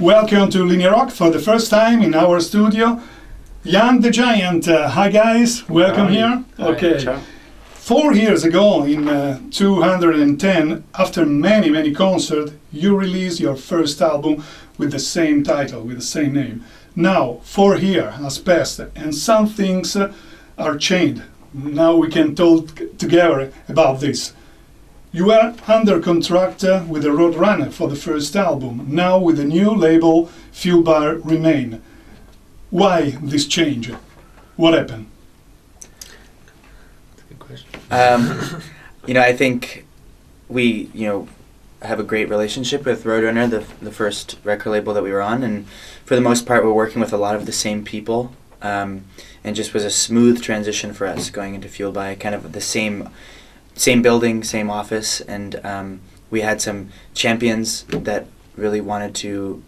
Welcome to Linear Rock for the first time in our studio. Jan the Giant. Hi guys, welcome here. Hi. Okay. Ciao. 4 years ago, in 2010, after many concerts, you released your first album with the same title, with the same name. Now, 4 years has passed and some things are changed. Now we can talk together about this. You were under contract with the Roadrunner for the first album, now with the new label Fuel Bar Remain. Why this change? What happened? Good question. I think we, have a great relationship with Roadrunner, the first record label that we were on, and for the most part we're working with a lot of the same people, and just was a smooth transition for us going into Fuel by kind of the same building, same office, and we had some champions that really wanted to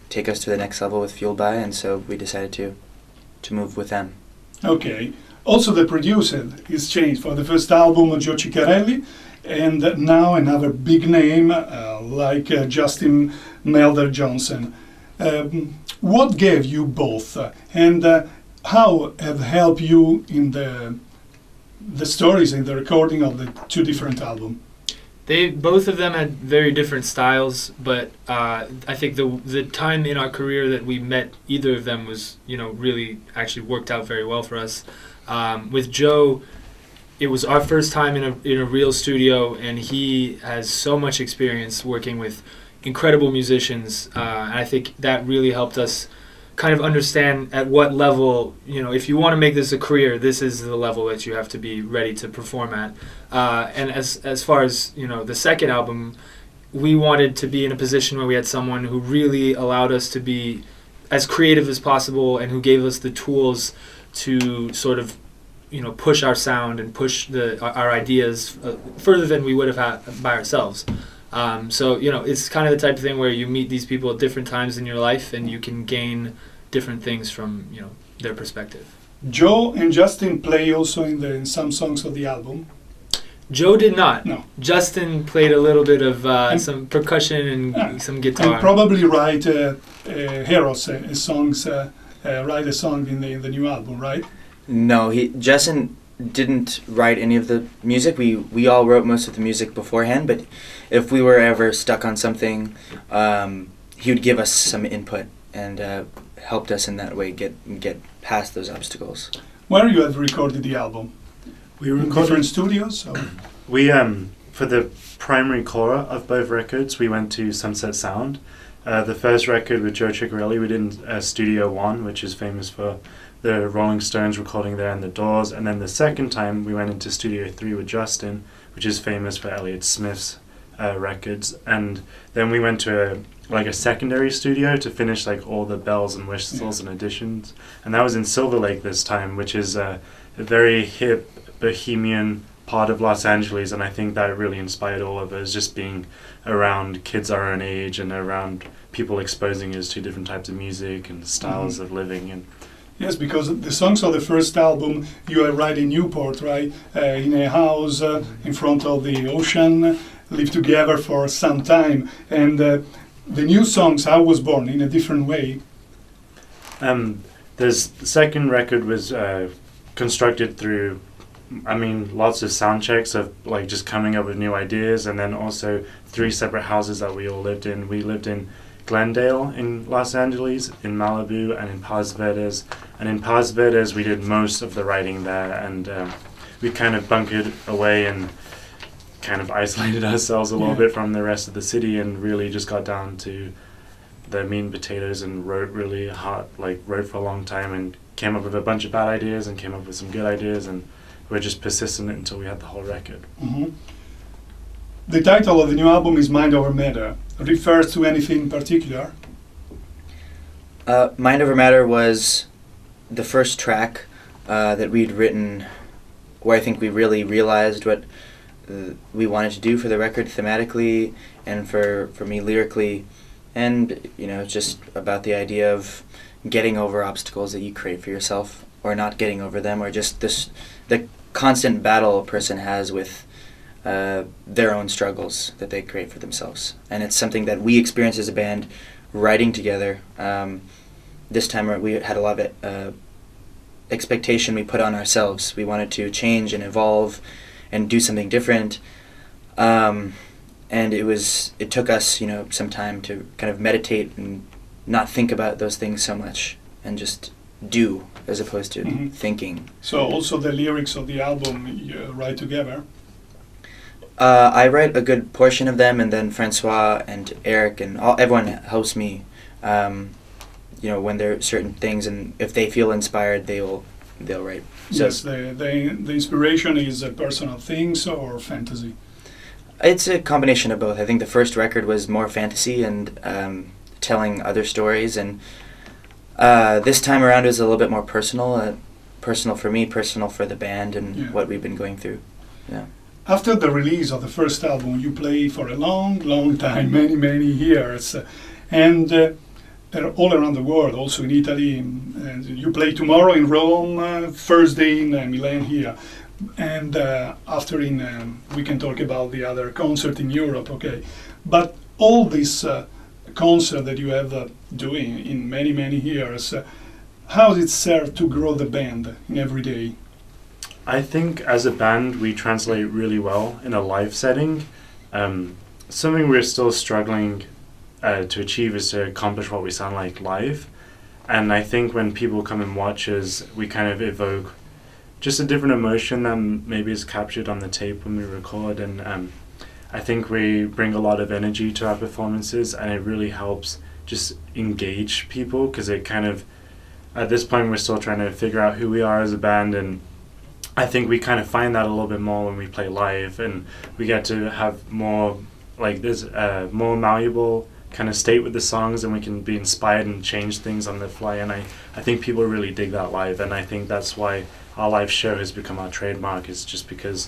take us to the next level with Fueled By, and so we decided to move with them. Okay. Also the producer is changed. For the first album, Joe Ciccarelli, and now another big name like Justin Melder Johnson. What gave you both, and how have helped you in the stories in the recording of the two different albums? Both of them had very different styles, but I think the time in our career that we met either of them was, really actually worked out very well for us. With Joe, it was our first time in a real studio, and he has so much experience working with incredible musicians, and I think that really helped us kind of understand at what level, if you want to make this a career, this is the level that you have to be ready to perform at. And as far as, the second album, we wanted to be in a position where we had someone who really allowed us to be as creative as possible and who gave us the tools to sort of, push our sound and push our ideas further than we would have had by ourselves. So, it's kind of the type of thing where you meet these people at different times in your life and you can gain different things from, their perspective. Joe and Justin play also in some songs of the album. Joe did not. No. Justin played a little bit of some percussion and some guitar. And probably write Heroes songs, write a song in the new album, right? No, Justin didn't write any of the music. We all wrote most of the music beforehand, but if we were ever stuck on something, he would give us some input and helped us in that way get past those obstacles. Where you have recorded the album? We In different studios? Or? We for the primary core of both records, we went to Sunset Sound. The first record with Joe Ciccarelli, we did in Studio One, which is famous for the Rolling Stones recording there and the Doors. And then the second time we went into Studio 3 with Justin, which is famous for Elliott Smith's records. And then we went to a secondary studio to finish all the bells and whistles and additions. And that was in Silver Lake this time, which is a very hip, bohemian part of Los Angeles. And I think that really inspired all of us, just being around kids our own age and around people exposing us to different types of music and styles of living. And Yes, because the songs of the first album you are writing in Newport, right? In a house in front of the ocean, live together for some time. And the new songs, I Was Born, in a different way. The second record was constructed through, lots of sound checks of just coming up with new ideas, and then also 3 separate houses that we all lived in. We lived in Glendale in Los Angeles, in Malibu, and in Palos Verdes. And in Palos Verdes, we did most of the writing there, and we kind of bunkered away and kind of isolated ourselves a little bit from the rest of the city, and really just got down to the meat and potatoes and wrote really hard, wrote for a long time, and came up with a bunch of bad ideas and came up with some good ideas, and we're just persistent until we had the whole record. Mm-hmm. The title of the new album is Mind Over Matter. Refers to anything in particular? Mind Over Matter was the first track that we'd written where I think we really realized what we wanted to do for the record thematically and for me lyrically, and just about the idea of getting over obstacles that you create for yourself or not getting over them, or just the constant battle a person has with their own struggles that they create for themselves. And it's something that we experience as a band writing together. This time we had a lot of expectation we put on ourselves. We wanted to change and evolve and do something different. And it took us, some time to kind of meditate and not think about those things so much and just do as opposed to thinking. So also the lyrics of the album you write together? I write a good portion of them, and then Francois and Eric and everyone helps me. When there are certain things, and if they feel inspired, they'll write. So yes, the inspiration is personal things or fantasy? It's a combination of both. I think the first record was more fantasy and telling other stories, and this time around it was a little bit more personal. Personal for me, personal for the band, and what we've been going through. Yeah. After the release of the first album, you play for a long, long time, many, many years, and they're all around the world, also in Italy. And you play tomorrow in Rome, Thursday in Milan here, and after we can talk about the other concert in Europe, okay? But all this concert that you have doing in many, many years, how does it serve to grow the band in every day? I think as a band we translate really well in a live setting. Something we're still struggling to achieve is to accomplish what we sound like live. And I think when people come and watch us, we kind of evoke just a different emotion than maybe is captured on the tape when we record. And I think we bring a lot of energy to our performances, and it really helps just engage people, because it kind of, at this point we're still trying to figure out who we are as a band, and I think we kind of find that a little bit more when we play live, and we get to have more, like, this more malleable kind of state with the songs, and we can be inspired and change things on the fly, and I think people really dig that live, and I think that's why our live show has become our trademark, is just because,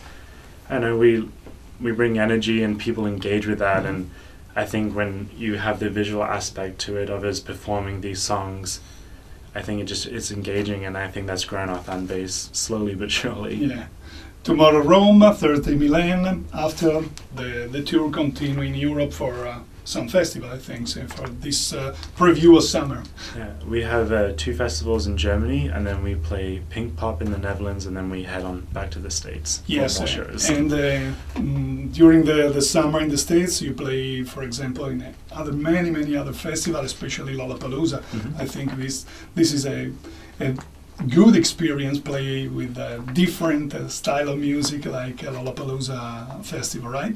I know, we bring energy and people engage with that, and I think when you have the visual aspect to it of us performing these songs, I think it's engaging, and I think that's grown our fan base slowly but surely. Yeah. Tomorrow Rome, Thursday Milan, after the tour continue in Europe for some festival, I think, so for this preview of summer. Yeah, we have 2 festivals in Germany, and then we play Pink Pop in the Netherlands, and then we head on back to the States for more shows. And during the summer in the States, you play, for example, in many other festivals, especially Lollapalooza. I think this is a good experience, play with a different style of music like a Lollapalooza festival, right?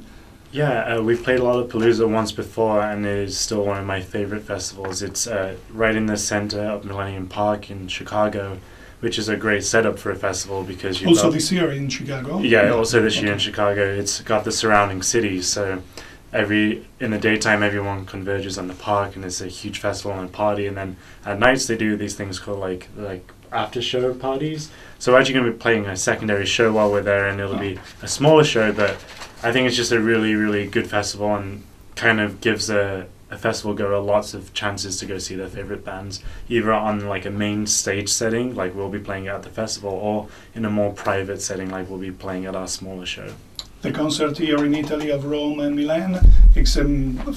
Yeah, we've played Lollapalooza once before, and it is still one of my favorite festivals. It's right in the center of Millennium Park in Chicago, which is a great setup for a festival, because you've also this year in Chicago? Yeah, also this year in Chicago. It's got the surrounding cities, so in the daytime everyone converges on the park, and it's a huge festival and a party, and then at nights they do these things called like after show parties. So we're actually going to be playing a secondary show while we're there, and it'll be a smaller show, but I think it's just a really, really good festival, and kind of gives a festival goer lots of chances to go see their favorite bands, either on like a main stage setting, like we'll be playing at the festival, or in a more private setting, like we'll be playing at our smaller show. The concert here in Italy of Rome and Milan, it's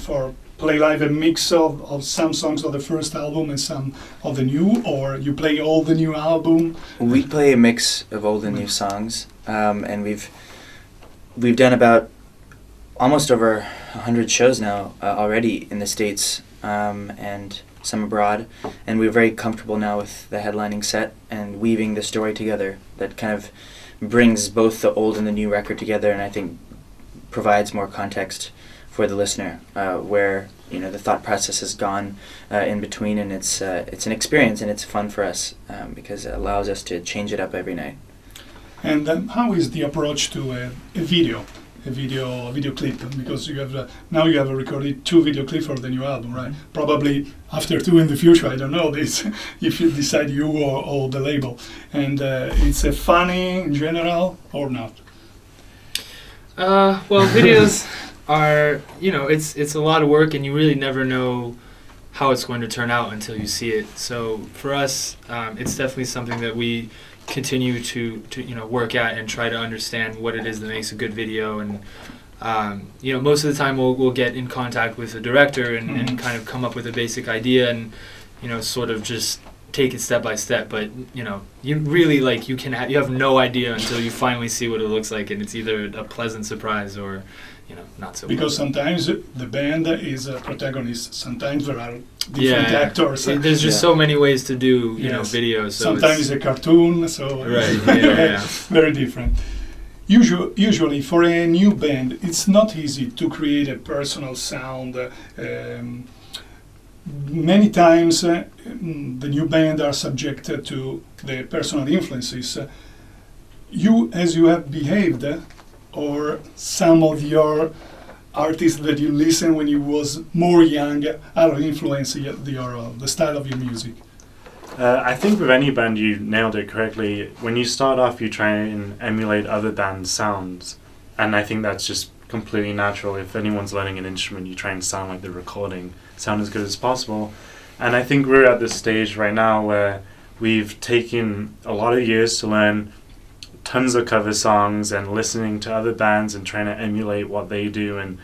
for play live a mix of some songs of the first album and some of the new, or you play all the new album? We play a mix of old and new songs, and we've done about almost over 100 shows now already in the States, and some abroad, and we're very comfortable now with the headlining set and weaving the story together. That kind of brings both the old and the new record together, and I think provides more context for the listener, where the thought process has gone in between, and it's an experience, and it's fun for us because it allows us to change it up every night. And how is the approach to a video clip? Because you have now recorded 2 video clips for the new album, right? Probably after 2 in the future, I don't know this, if you decide you or the label. And it's a funny in general or not? Well, videos are, it's a lot of work, and you really never know how it's going to turn out until you see it. So for us, it's definitely something that we continue to work at and try to understand what it is that makes a good video, and Most of the time we'll get in contact with the director and kind of come up with a basic idea and, sort of just take it step by step. But, you really, you have no idea until you finally see what it looks like, and it's either a pleasant surprise or, not so because pleasant. Sometimes the band is a protagonist, sometimes there are different actors. There's just so many ways to do, videos. So sometimes it's a cartoon, so right, very different. Usually, for a new band, it's not easy to create a personal sound. Many times, the new band are subjected to the personal influences. As you have behaved, or some of your artists that you listen when you was more young, are influencing the style of your music. I think with any band you nailed it correctly. When you start off, you try and emulate other bands' sounds, and I think that's just completely natural. If anyone's learning an instrument, you try and sound like the recording, sound as good as possible. And I think we're at this stage right now where we've taken a lot of years to learn tons of cover songs and listening to other bands and trying to emulate what they do and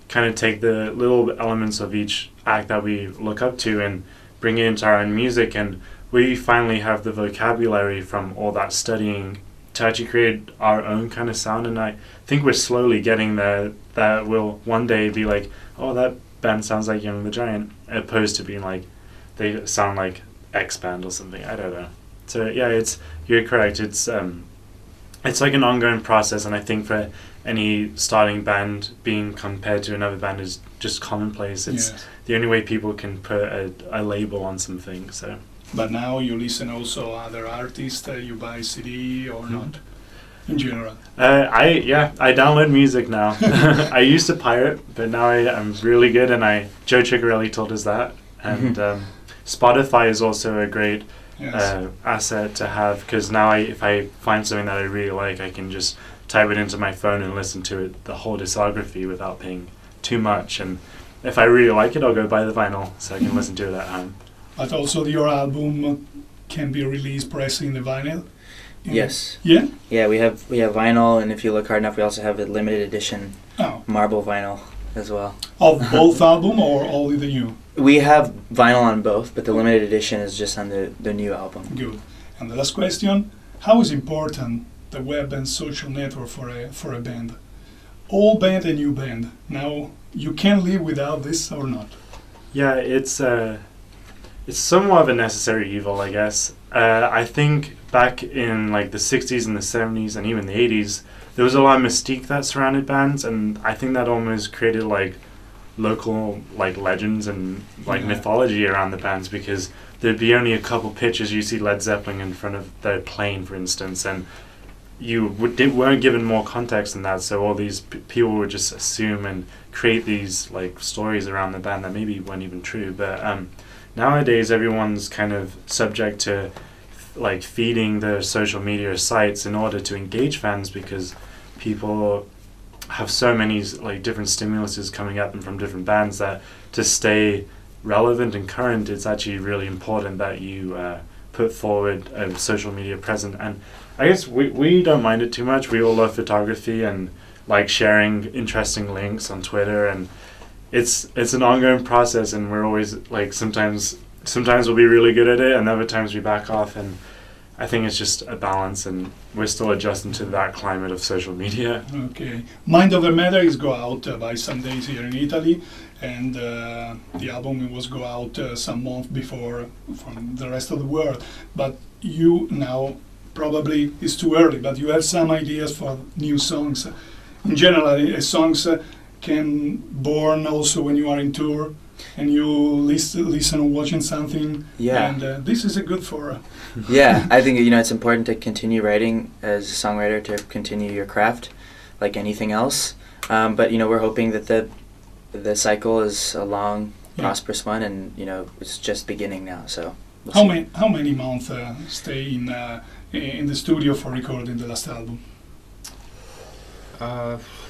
kind of take the little elements of each act that we look up to and bring it into our own music. And we finally have the vocabulary from all that studying to actually create our own kind of sound. And I think we're slowly getting there, that we'll one day be like, oh, that band sounds like Young the Giant, opposed to being like, they sound like X band or something. I don't know. So yeah, you're correct. It's like an ongoing process, and I think for any starting band, being compared to another band is just commonplace. It's the only way people can put a label on something. So. But now you listen also other artists. You buy CD or not? In general. I download music now. I used to pirate, but now I'm really good, and Joe Ciccarelli told us that. And Spotify is also a great asset to have, because now if I find something that I really like, I can just type it into my phone and listen to it, the whole discography, without paying too much. And if I really like it, I'll go buy the vinyl so I can listen to it at home. But also your album can be released pressing the vinyl? Yes. Yeah? Yeah, we have vinyl, and if you look hard enough, we also have a limited edition marble vinyl as well. Of both album or only the new? We have vinyl on both, but the limited edition is just on the new album. Good. And the last question, how is important the web and social network for a band? Old band and new band. Now, you can live without this or not? Yeah, it's somewhat of a necessary evil, I guess. I think back in like the 60s and the 70s and even the 80s, there was a lot of mystique that surrounded bands, and I think that almost created like local like legends and like mythology around the bands, because there'd be only a couple pictures. You see Led Zeppelin in front of their plane, for instance, and you weren't given more context than that, so all these people would just assume and create these like stories around the band that maybe weren't even true. But nowadays everyone's kind of subject to like feeding their social media sites in order to engage fans, because people have so many like different stimuluses coming at them from different bands that to stay relevant and current, it's actually really important that you put forward a social media presence. And I guess we don't mind it too much. We all love photography and like sharing interesting links on Twitter, and it's an ongoing process, and we're always like sometimes we'll be really good at it and other times we back off, and I think it's just a balance, and we're still adjusting to that climate of social media. Okay. Mind Over Matter is go out by some days here in Italy, and the album was go out some month before from the rest of the world. But you now, probably it's too early, but you have some ideas for new songs. In general, songs can born also when you are in tour and you listen or watching something. Yeah. And this is a good for... Yeah, I think it's important to continue writing as a songwriter, to continue your craft like anything else. But we're hoping that the cycle is a long, prosperous one, and it's just beginning now. So how many months stay in the studio for recording the last album?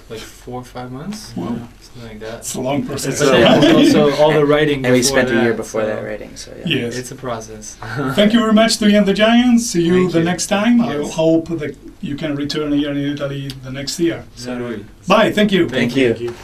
like 4 or 5 months, Wow. something like that. It's a long process. But then also all the writing. And we before spent a year that, before so that writing, so yeah. Yes. It's a process. Thank you very much to Ian the Giant. See you Thank the you. next time. I Yes. hope that you can return here in Italy the next year. So do we. Bye. Thank you. Thank you.